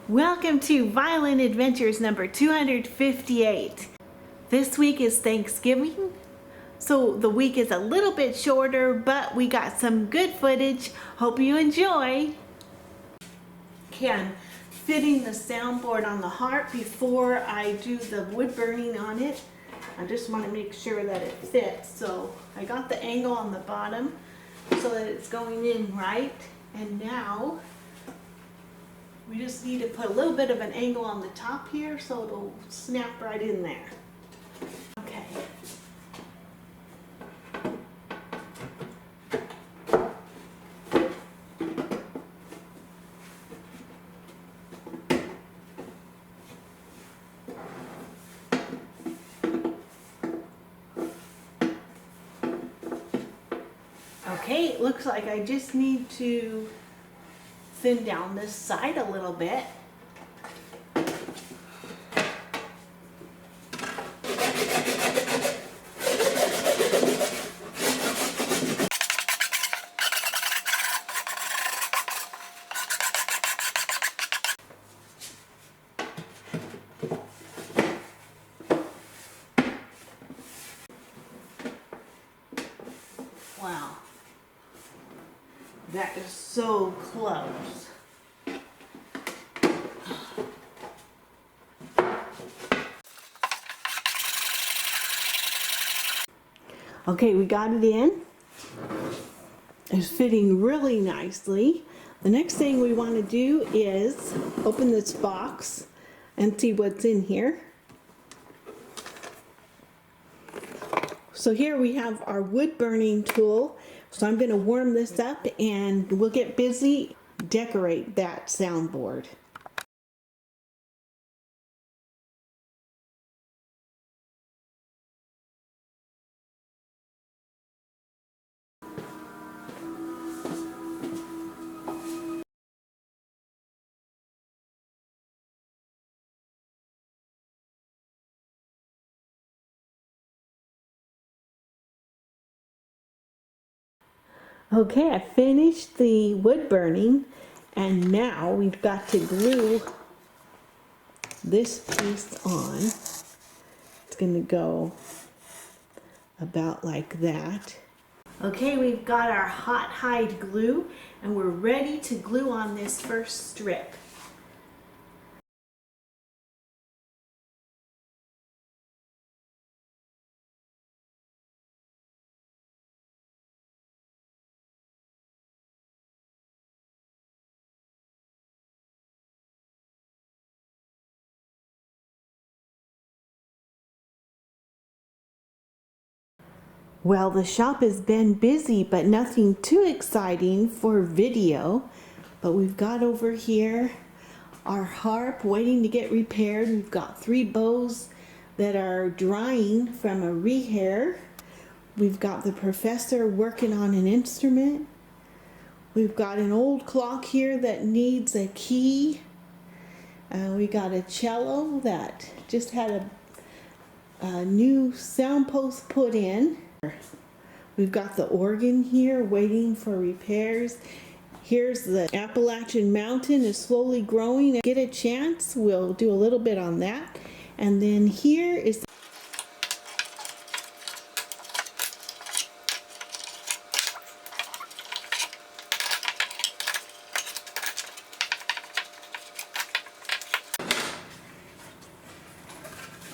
Welcome to Violin Adventures number 258. This week is Thanksgiving, so the week is a little bit shorter, but we got some good footage. Hope you enjoy. Okay, I'm fitting the soundboard on the harp before I do the wood burning on it. I just want to make sure that it fits. So I got the angle on the bottom so that it's going in right. And now we just need to put a little bit of an angle on the top here so it'll snap right in there. Okay. Okay, it looks like I just need to thin down this side a little bit. Wow. That is so close. Okay, we got it in. It's fitting really nicely. The next thing we want to do is open this box and see what's in here. So here we have our wood burning tool. So I'm going to warm this up and we'll get busy, decorate that soundboard. Okay, I finished the wood burning and now we've got to glue this piece on. It's going to go about like that. Okay, we've got our hot hide glue and we're ready to glue on this first strip. Well, the shop has been busy, but nothing too exciting for video. But we've got over here our harp waiting to get repaired. We've got 3 bows that are drying from a rehair. We've got the professor working on an instrument. We've got an old clock here that needs a key. We got a cello that just had a new sound post put in. We've got the organ here waiting for repairs. Here's the Appalachian Mountain is slowly growing. Get a chance, we'll do a little bit on that. And then here is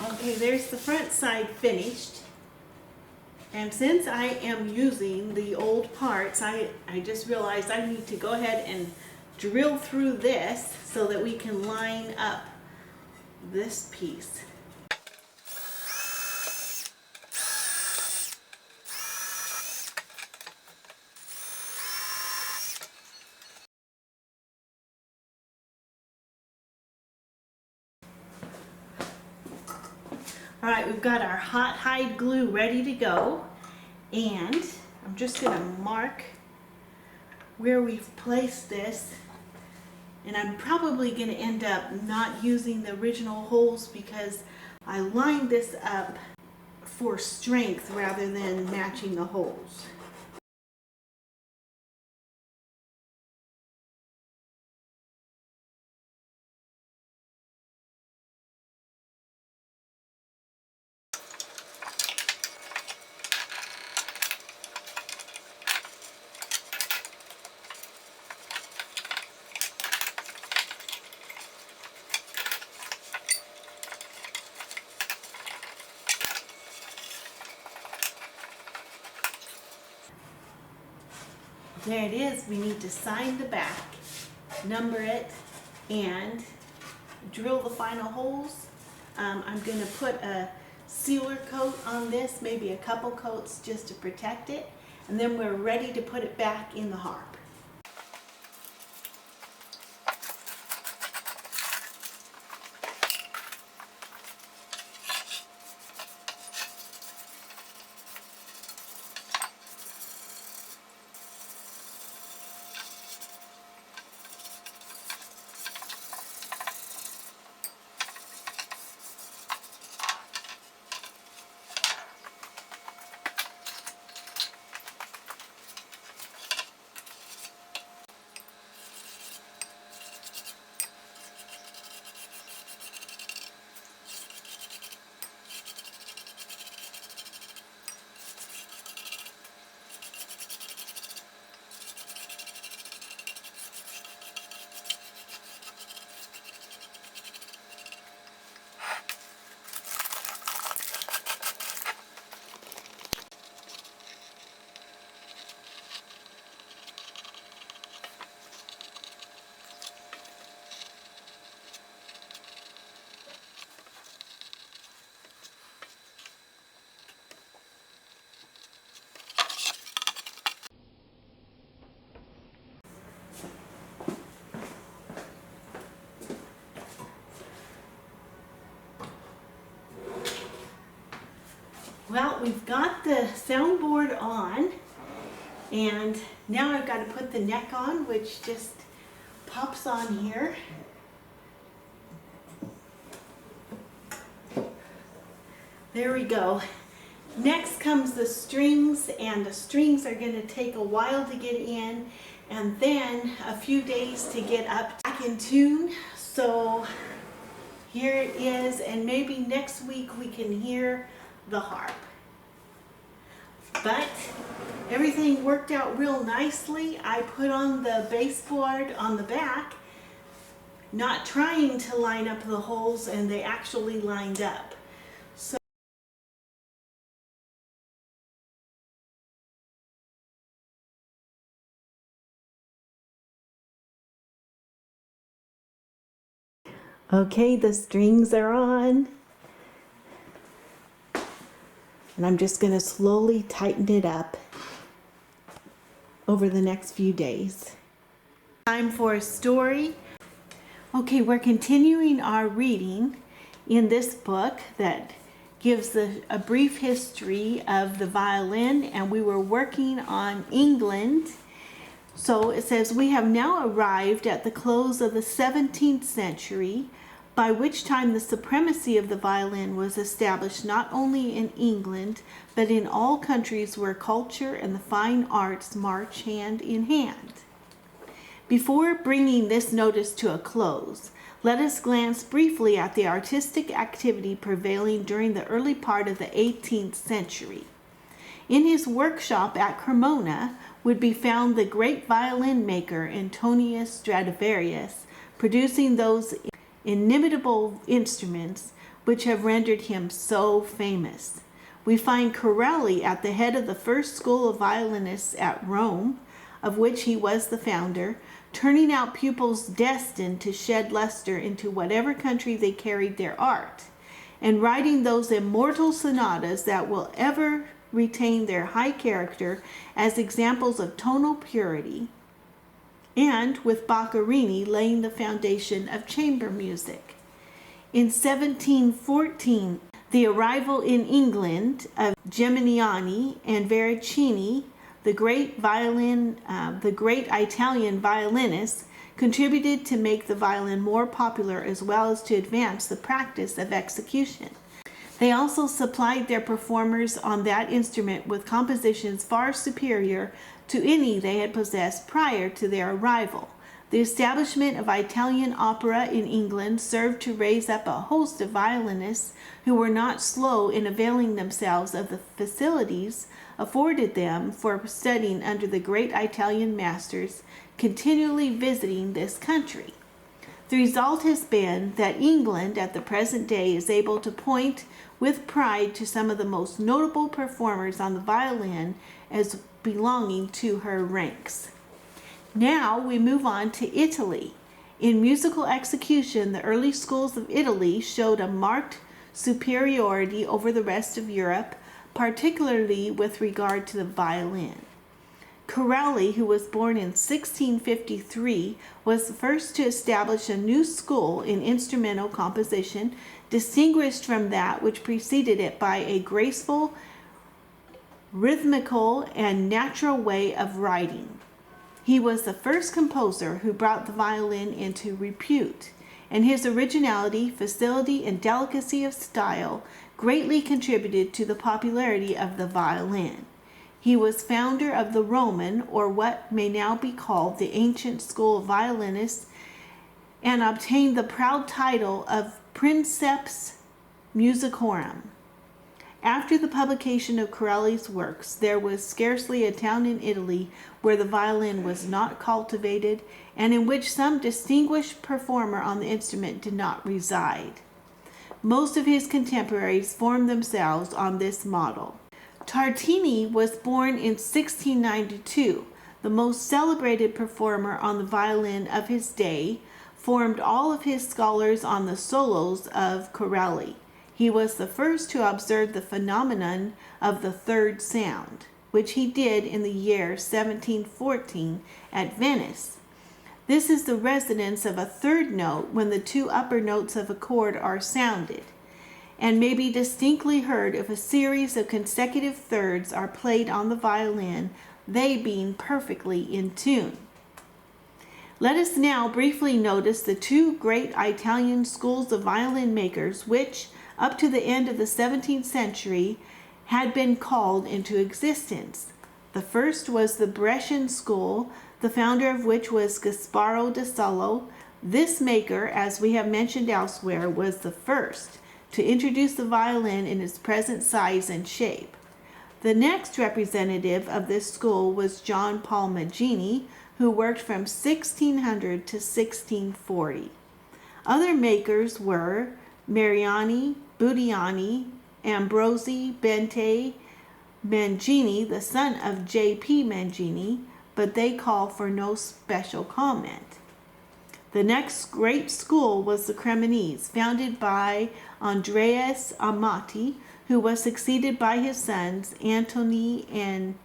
okay, there's the front side finished. And since I am using the old parts, I just realized I need to go ahead and drill through this so that we can line up this piece. All right, we've got our hot hide glue ready to go, and I'm just going to mark where we've placed this, and I'm probably going to end up not using the original holes because I lined this up for strength rather than matching the holes. There it is. We need to sign the back, number it, and drill the final holes. I'm going to put a sealer coat on this, maybe a couple coats just to protect it, and then we're ready to put it back in the harp. Well, we've got the soundboard on, and now I've got to put the neck on, which just pops on here. There we go. Next comes the strings, and the strings are going to take a while to get in, and then a few days to get up back in tune. So here it is, and maybe next week we can hear the harp. But everything worked out real nicely. I put on the baseboard on the back, not trying to line up the holes, and they actually lined up. So okay, the strings are on. And I'm just going to slowly tighten it up over the next few days. Time for a story. Okay, we're continuing our reading in this book that gives a brief history of the violin, and we were working on England. So it says, we have now arrived at the close of the 17th century, by which time the supremacy of the violin was established not only in England, but in all countries where culture and the fine arts march hand in hand. Before bringing this notice to a close, let us glance briefly at the artistic activity prevailing during the early part of the 18th century. In his workshop at Cremona would be found the great violin maker Antonius Stradivarius, producing those inimitable instruments which have rendered him so famous. We find Corelli at the head of the first school of violinists at Rome, of which he was the founder, turning out pupils destined to shed luster into whatever country they carried their art, and writing those immortal sonatas that will ever retain their high character as examples of tonal purity, and with Boccherini laying the foundation of chamber music. In 1714, the arrival in England of Geminiani and Veracini, the great Italian violinists, contributed to make the violin more popular as well as to advance the practice of execution. They also supplied their performers on that instrument with compositions far superior to any they had possessed prior to their arrival. The establishment of Italian opera in England served to raise up a host of violinists who were not slow in availing themselves of the facilities afforded them for studying under the great Italian masters continually visiting this country. The result has been that England at the present day is able to point with pride to some of the most notable performers on the violin as belonging to her ranks. Now we move on to Italy. In musical execution, the early schools of Italy showed a marked superiority over the rest of Europe, particularly with regard to the violin. Corelli, who was born in 1653, was the first to establish a new school in instrumental composition, distinguished from that which preceded it by a graceful, rhythmical, and natural way of writing. He was the first composer who brought the violin into repute, and his originality, facility, and delicacy of style greatly contributed to the popularity of the violin. He was founder of the Roman, or what may now be called the ancient school of violinists, and obtained the proud title of Princeps Musicorum. After the publication of Corelli's works, there was scarcely a town in Italy where the violin was not cultivated, and in which some distinguished performer on the instrument did not reside. Most of his contemporaries formed themselves on this model. Tartini was born in 1692. The most celebrated performer on the violin of his day, formed all of his scholars on the solos of Corelli. He was the first to observe the phenomenon of the third sound, which he did in the year 1714 at Venice. This is the resonance of a third note when the two upper notes of a chord are sounded, and may be distinctly heard if a series of consecutive thirds are played on the violin, they being perfectly in tune. Let us now briefly notice the two great Italian schools of violin makers which, up to the end of the 17th century, had been called into existence. The first was the Brescian school, the founder of which was Gasparo da Salo. This maker, as we have mentioned elsewhere, was the first to introduce the violin in its present size and shape. The next representative of this school was John Paul Maggini, who worked from 1600 to 1640. Other makers were Mariani, Budiani, Ambrosi, Bente, Mangini, the son of J.P. Mangini, but they call for no special comment. The next great school was the Cremonese, founded by Andreas Amati, who was succeeded by his sons Antoni and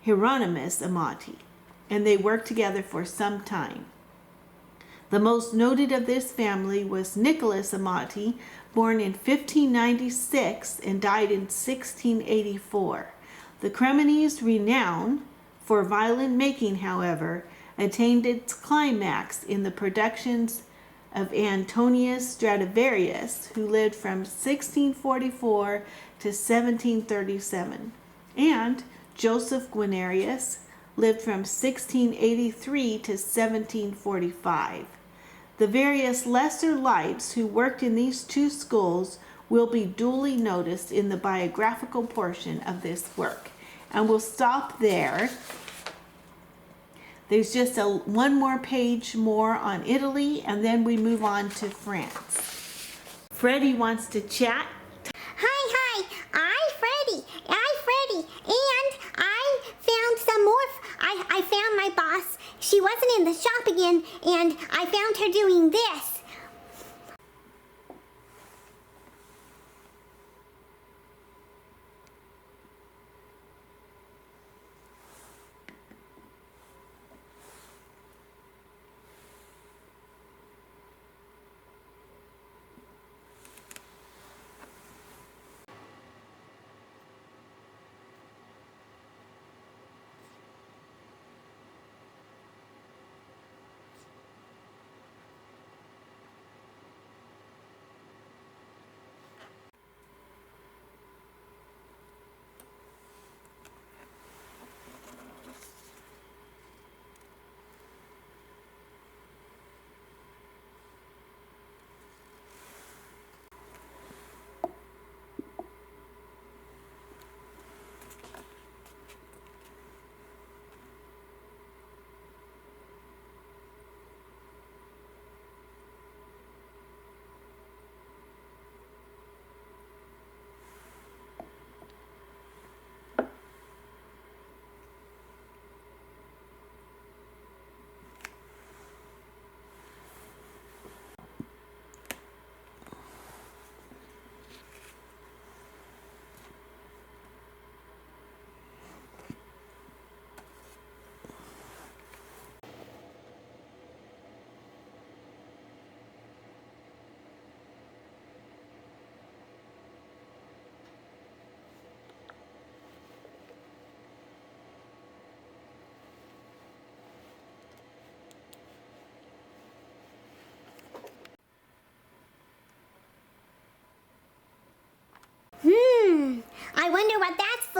Hieronymus Amati, and they worked together for some time. The most noted of this family was Nicholas Amati, born in 1596 and died in 1684. The Cremonese renown for violin making, however, attained its climax in the productions of Antonius Stradivarius, who lived from 1644 to 1737, and Joseph Guarnerius lived from 1683 to 1745. The various lesser lights who worked in these two schools will be duly noticed in the biographical portion of this work. And we'll stop there. There's just one more page more on Italy, and then we move on to France. Freddie wants to chat. Hi, I'm Freddie, and I found some more. I found my boss. She wasn't in the shop again, and I found her doing this.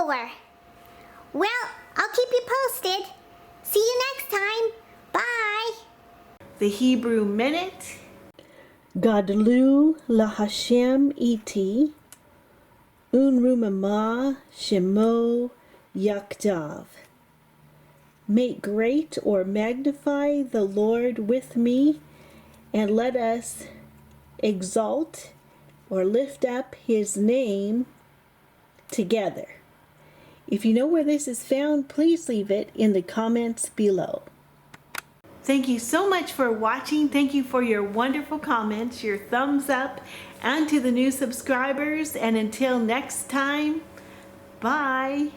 for? Well, I'll keep you posted. See you next time. Bye. The Hebrew Minute. Gadlu lahashem iti, unrumama shemo yakdav. Make great or magnify the Lord with me, and let us exalt or lift up his name together. If you know where this is found, please leave it in the comments below. Thank you so much for watching. Thank you for your wonderful comments, your thumbs up, and to the new subscribers. And until next time, bye.